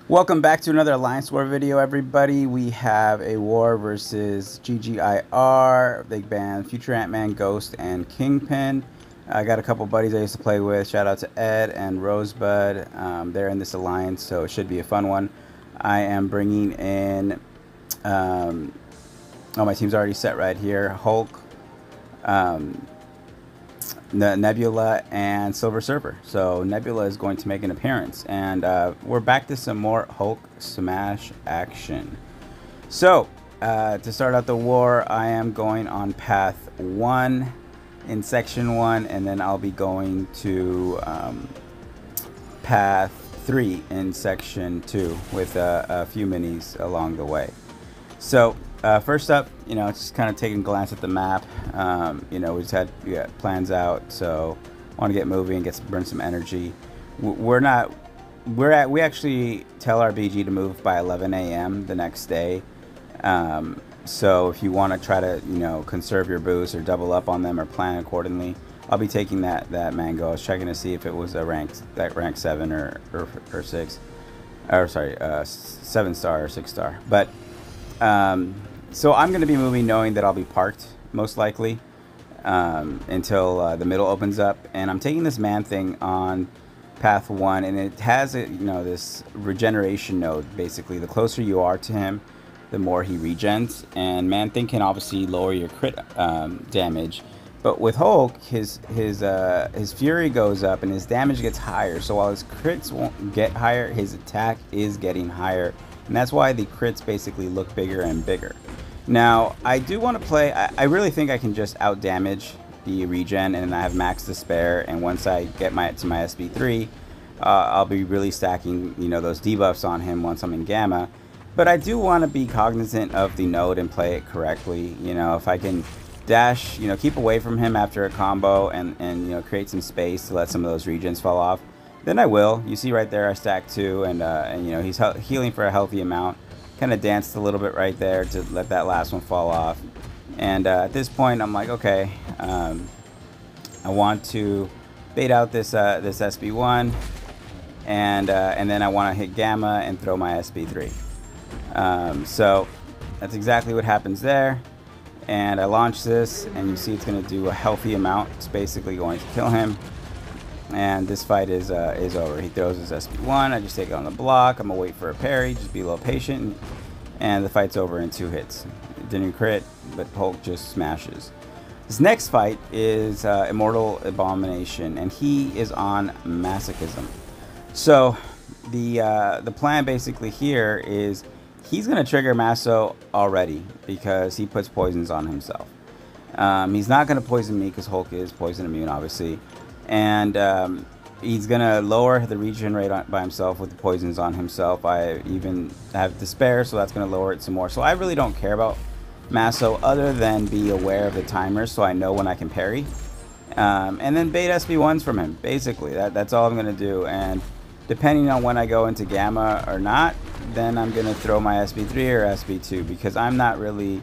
Welcome back to another Alliance War video, everybody. We have a war versus Ggir, Big Band, Future Ant-Man, Ghost, and Kingpin. I got a couple buddies I used to play with. Shout out to Ed and Rosebud. They're in this alliance, so it should be a fun one. I am bringing in... my team's already set right here. Hulk, Nebula, and Silver Surfer. So Nebula is going to make an appearance, and we're back to some more Hulk smash action. So to start out the war, I am going on path 1 in section 1, and then I'll be going to path 3 in section 2 with a few minis along the way. So first up, just kind of taking a glance at the map. We just had plans out, so want to get moving, burn some energy. We actually tell our BG to move by 11 a.m. the next day. So if you want to try to conserve your boost or double up on them or plan accordingly, I'll be taking that mango. I was checking to see if it was a rank 7 or 6, or sorry, 7-star or 6-star, but. So I'm going to be moving knowing that I'll be parked, most likely, until the middle opens up. And I'm taking this Man-Thing on path 1, and it has this regeneration node. Basically, the closer you are to him, the more he regens. And Man-Thing can obviously lower your crit damage. But with Hulk, his fury goes up and his damage gets higher. So while his crits won't get higher, his attack is getting higher. And that's why the crits basically look bigger and bigger. Now, I do want to play... I really think I can just out-damage the regen, and I have max to spare. And once I get to my SB3, I'll be really stacking, those debuffs on him once I'm in Gamma. But I do want to be cognizant of the node and play it correctly. If I can dash, keep away from him after a combo and create some space to let some of those regens fall off, then I will. You see right there, I stacked 2, and he's healing for a healthy amount. Kind of danced a little bit right there to let that last one fall off. And at this point, I'm like, okay, I want to bait out this SB1, and then I want to hit Gamma and throw my SB3. So that's exactly what happens there. And I launch this, and you see it's going to do a healthy amount. It's basically going to kill him. And this fight is over. He throws his SB1. I just take it on the block. I'm gonna wait for a parry. Just be a little patient, and the fight's over in 2 hits. It didn't crit, but Hulk just smashes. This next fight is Immortal Abomination, and he is on Masochism. So the plan basically here is he's gonna trigger Maso already because he puts poisons on himself. He's not gonna poison me because Hulk is poison immune, obviously. And he's going to lower the regen rate by himself with the poisons on himself. I even have Despair, so that's going to lower it some more. So I really don't care about Maso other than be aware of the timers so I know when I can parry. And then bait SB1s from him, basically. That's all I'm going to do. And depending on when I go into Gamma or not, then I'm going to throw my SB3 or SB2 because I'm not really,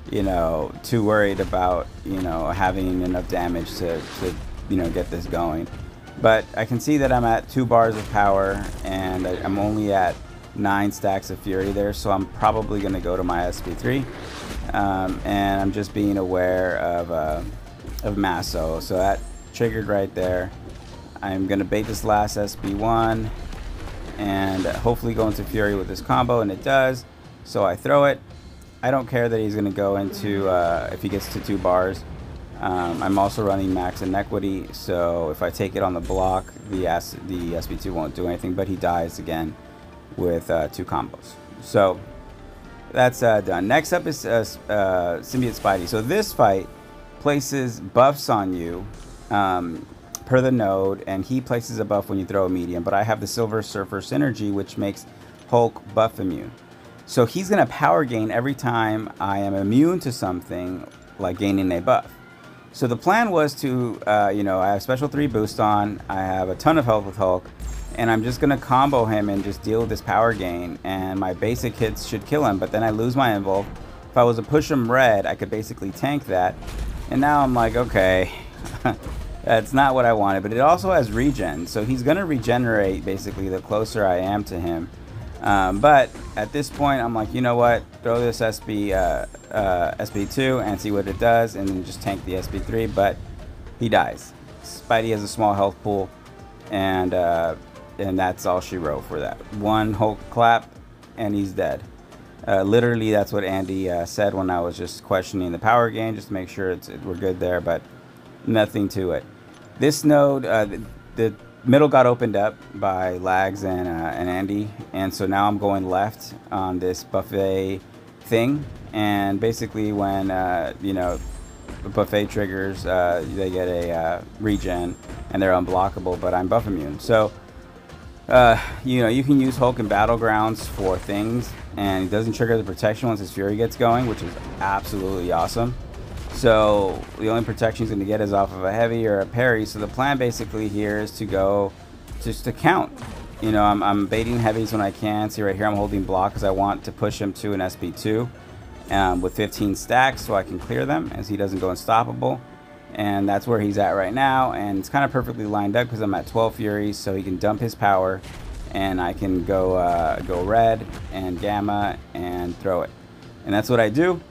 too worried about, having enough damage to get this going. But I can see that I'm at 2 bars of power, and I'm only at 9 stacks of fury there, so I'm probably going to go to my SB3. And I'm just being aware of Maso. So that triggered right there. I'm going to bait this last SB1 and hopefully go into fury with this combo, and it does. So I throw it. I don't care that he's going to go into, if he gets to 2 bars. I'm also running max inequity, so if I take it on the block, the SB2 won't do anything, but he dies again with 2 combos. So that's done. Next up is Symbiote Spidey. So this fight places buffs on you per the node, and he places a buff when you throw a medium, but I have the Silver Surfer synergy, which makes Hulk buff immune. So he's going to power gain every time I am immune to something, like gaining a buff. So the plan was to, I have special 3 boost on, I have a ton of health with Hulk, and I'm just going to combo him and just deal with this power gain, and my basic hits should kill him, but then I lose my invuln. If I was to push him red, I could basically tank that, and now I'm like, okay, that's not what I wanted, but it also has regen, so he's going to regenerate basically the closer I am to him. But at this point, I'm like, you know what? Throw this SB2 and see what it does, and then just tank the SB3. But he dies. Spidey has a small health pool, and that's all she wrote for that. One Hulk clap, and he's dead. Literally, that's what Andy said when I was just questioning the power gain, just to make sure we're good there, but nothing to it. This node, the middle got opened up by Lags and Andy, and so now I'm going left on this buffet thing, and basically when you know, the buffet triggers, they get a regen, and they're unblockable, but I'm buff immune. So you know, you can use Hulk in Battlegrounds for things, and it doesn't trigger the protection once his Fury gets going, which is absolutely awesome. So the only protection he's going to get is off of a heavy or a parry. So the plan basically here is to go just to count. You know, I'm baiting heavies when I can. See right here, I'm holding block because I want to push him to an SB2 with 15 stacks so I can clear them as he doesn't go unstoppable. And that's where he's at right now, and it's kind of perfectly lined up because I'm at 12 Furies, so he can dump his power, and I can go red and gamma and throw it. And that's what I do.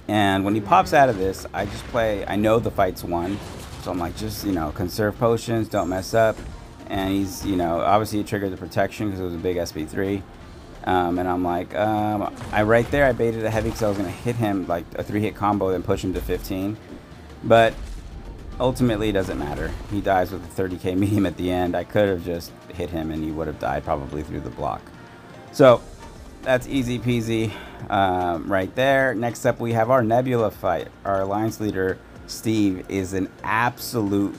And when he pops out of this, I just play, I know the fight's won, so I'm like, just, you know, conserve potions, don't mess up. And he's, you know, obviously it triggered the protection because it was a big SB3. And I'm like, right there I baited a heavy because I was going to hit him like a 3-hit combo, then push him to 15. But ultimately it doesn't matter. He dies with a 30k medium at the end. I could have just hit him and he would have died probably through the block. So that's easy peasy right there. Next up we have our Nebula fight. Our alliance leader Steve is an absolute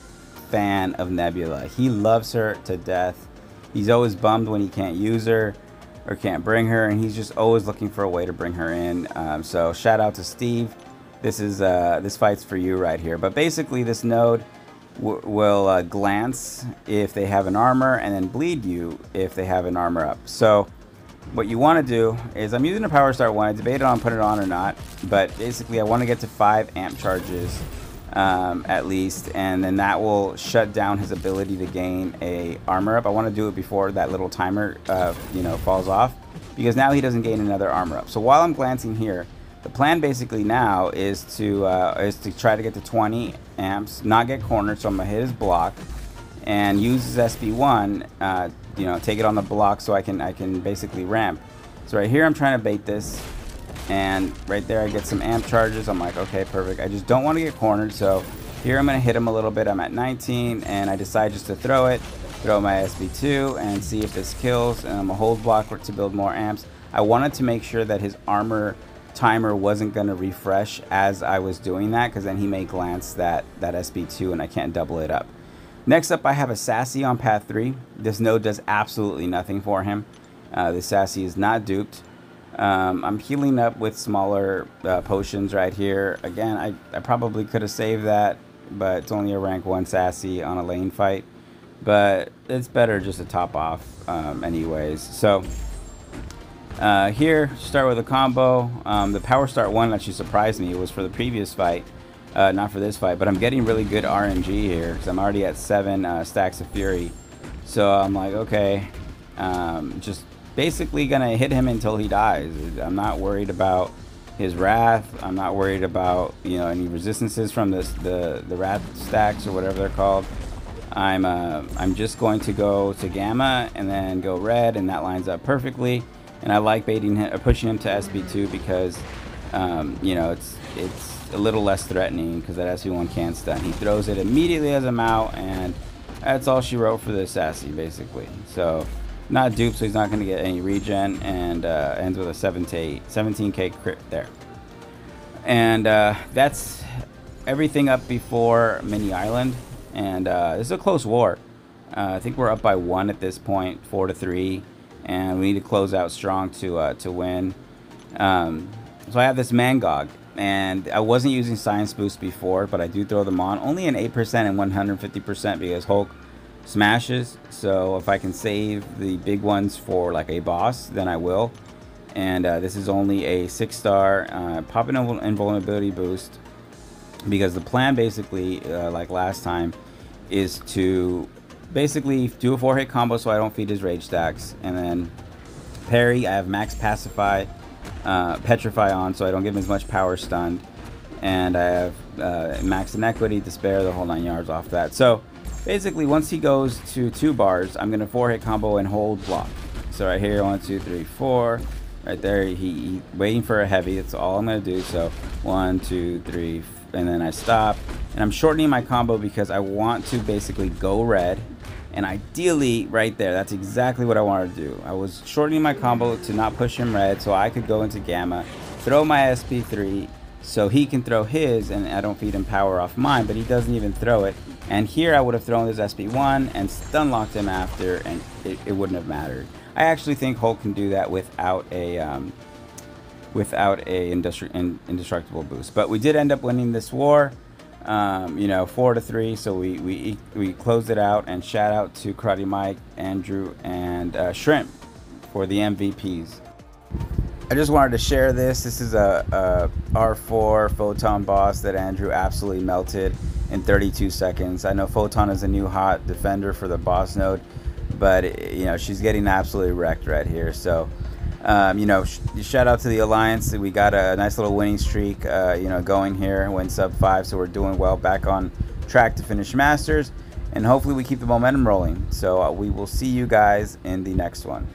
fan of Nebula. He loves her to death. He's always bummed when he can't use her or can't bring her, and he's just always looking for a way to bring her in. So shout out to Steve. This fight's for you right here. But basically this node will glance if they have an armor, and then bleed you if they have an armor up. So what you want to do is, I'm using a power start one. I debated on put it on or not, but basically I want to get to 5 amp charges at least, and then that will shut down his ability to gain a armor up. I want to do it before that little timer you know, falls off, because now he doesn't gain another armor up. So while I'm glancing here, the plan basically now is to try to get to 20 amps, not get cornered, so I'm gonna hit his block and use his SB1, you know, take it on the block so I can basically ramp. So right here I'm trying to bait this, and right there I get some amp charges. I'm like, okay, perfect. I just don't want to get cornered, so here I'm gonna hit him a little bit. I'm at 19, and I decide just to throw my SB2 and see if this kills, and I'm gonna hold block to build more amps. I wanted to make sure that his armor timer wasn't going to refresh as I was doing that, because then he may glance that SB2 and I can't double it up. Next up I have a Sassy on path 3. This node does absolutely nothing for him. This Sassy is not duped. I'm healing up with smaller potions right here. Again, I probably could have saved that, but it's only a rank 1 Sassy on a lane fight, but it's better just to top off anyways. So here, start with a combo. The power start one actually surprised me. It was for the previous fight, not for this fight, but I'm getting really good RNG here because I'm already at 7 stacks of Fury. So I'm like, okay, just basically gonna hit him until he dies. I'm not worried about his wrath. I'm not worried about, you know, any resistances from the wrath stacks or whatever they're called. I'm just going to go to gamma and then go red, and that lines up perfectly. And I like baiting him, pushing him to SB2 because, you know, it's a little less threatening because that SB1 can't stun. He throws it immediately as I'm out, and that's all she wrote for this Sassy, basically. So, not duped, so he's not going to get any regen, and ends with a 17k crit there. And that's everything up before Mini Island, and this is a close war. I think we're up by 1 at this point, 4-3. And we need to close out strong to win. So I have this Mangog, and I wasn't using Science Boost before, but I do throw them on. Only an 8% and 150% because Hulk smashes. So if I can save the big ones for like a boss, then I will. And this is only a 6-star pop an invulnerability boost, because the plan basically, like last time, is to basically do a 4-hit combo so I don't feed his rage stacks, and then parry. I have max pacify, petrify on, so I don't give him as much power stunned. And I have max inequity, despair, the whole 9 yards off that. So basically, once he goes to 2 bars, I'm gonna 4-hit combo and hold block. So right here, 1, 2, 3, 4. Right there, he waiting for a heavy. That's all I'm gonna do. So 1, 2, 3, and then I stop. And I'm shortening my combo because I want to basically go red. And ideally, right there, that's exactly what I wanted to do. I was shortening my combo to not push him red, so I could go into gamma, throw my SP3, so he can throw his, and I don't feed him power off mine, but he doesn't even throw it. And here I would have thrown his SP1 and stun locked him after, and it wouldn't have mattered. I actually think Hulk can do that without a indestructible boost. But we did end up winning this war, you know, 4-3. So we closed it out. And shout out to Karate Mike, Andrew, and Shrimp for the MVPs. I just wanted to share this. This is a R4 Photon Boss that Andrew absolutely melted in 32 seconds. I know Photon is a new hot defender for the boss node, but you know, she's getting absolutely wrecked right here. So you know, shout out to the Alliance. We got a nice little winning streak, you know, going here. Win sub 5, so we're doing well, back on track to finish Masters, and hopefully we keep the momentum rolling. So we will see you guys in the next one.